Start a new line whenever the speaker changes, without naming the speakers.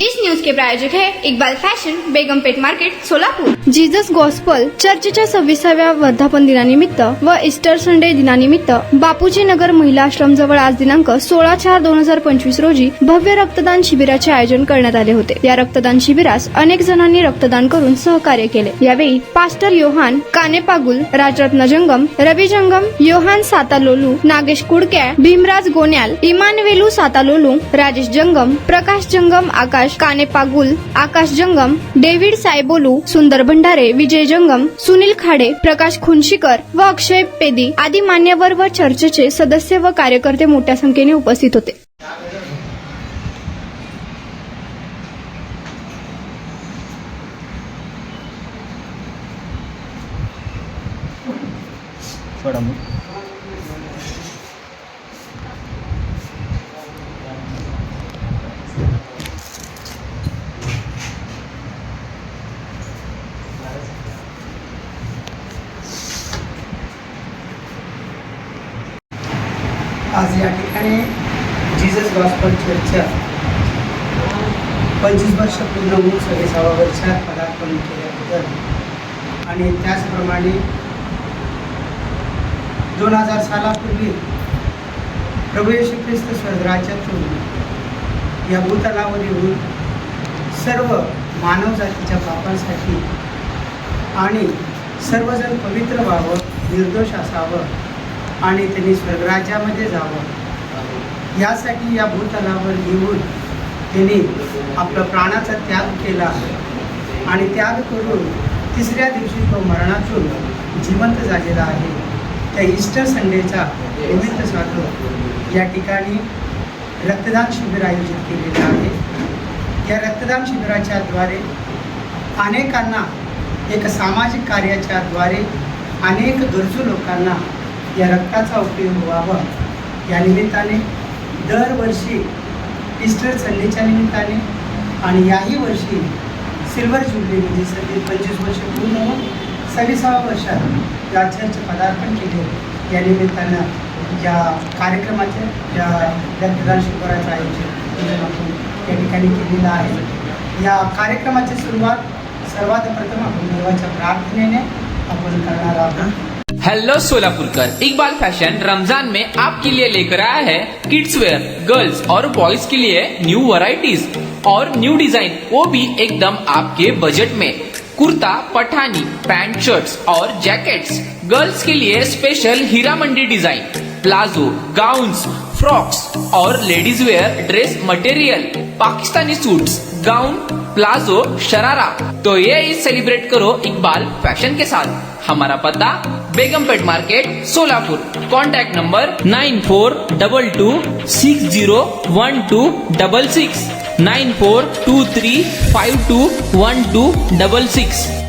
जिस न्यूज के प्रायोजक है Iqbal fashion, Begumpet market, Solapur.
Jesus gospel चर्चच्या 26व्या वर्धापन दिनानिमित्त व ईस्टर संडे दिनानिमित्त बापूजी नगर महिला आश्रम जवळ आज दिनांक 16/4/2025 रोजी भव्य रक्तदान शिबिराचे आयोजन करण्यात आले होते। या रक्तदान शिबिरास अनेक जणांनी रक्तदान करून सहकार्य केले। यावेळी पास्टर योहान कानेपागुल, राजरत्न जंगम, रवी जंगम, योहान सातालोलू, नागेश कुडक्या, भीमराज गोन्याल, इमानवेलू सातालोलू, राजेश जंगम, प्रकाश जंगम, आकाश कानेपागुल, आकाश जंगम, डेव्हिड सायबोलू, सुंदर भंडारे, विजय जंगम, सुनील खाडे, प्रकाश खुनशीकर व अक्षय पेदी आदी मान्यवर व चर्चचे सदस्य व कार्यकर्ते मोठ्या संख्येने उपस्थित होते।
आज या ठिकाणी जीसस गॉस्पल चर्चच्या 25 वर्ष पूर्ण होऊन 26व्या वर्षात पदार्पण केल्याबद्दल आणि त्याचप्रमाणे 2000 सालापूर्वी प्रभू येशू ख्रिस्त स्वर्गराज्यातून या भूतलावर येऊन सर्व मानवजातीच्या पापांसाठी आणि सर्वजण पवित्र व्हावं, निर्दोष असावं आणि त्यांनी स्वर्गराज्यामध्ये जावं यासाठी या भूतलावर येऊन त्यांनी आपला प्राणाचा त्याग केला आणि त्याग करून तिसऱ्या दिवशी तो मरणातून जिवंत झालेला आहे। त्या ईस्टर संडेचा निमित्त साधून या ठिकाणी रक्तदान शिबिर आयोजित केलेलं आहे। या रक्तदान शिबिराच्या द्वारे अनेकांना एक सामाजिक कार्याच्या द्वारे अनेक गरजू लोकांना या रक्ताचा उपयोग व्हावा या निमित्ताने दरवर्षी ईस्टर संडेच्या निमित्ताने आणि याही वर्षी सिल्वर जुबली म्हणजे सध्या 25 वर्ष पूर्ण होऊन 26व्या वर्षात या चर्च पदार्पण केले। या निमित्तानं या कार्यक्रमाचे या रक्तदान शिबिराचं आयोजन आपण या ठिकाणी केलेलं आहे। या कार्यक्रमाची सुरुवात सर्वात प्रथम आपण देवाच्या प्रार्थनेने आपण करणार आहोत।
हेलो सोलापुरकर, इकबाल फैशन रमजान में आपके लिए लेकर आया है किड्स वेयर, गर्ल्स और बॉयज के लिए न्यू वैरायटीज और न्यू डिजाइन, वो भी एकदम आपके बजट में। कुर्ता, पठानी, पैंट, शर्ट्स और जैकेट्स, गर्ल्स के लिए special Heera Mandi design, palazzo, gowns, frocks और ladies wear dress material, Pakistani suits, gown, palazzo, sharara. तो ये सेलिब्रेट करो इकबाल फैशन के साथ। हमारा पता Begumpet market, Solapur. Contact number 9422601266 9423521266।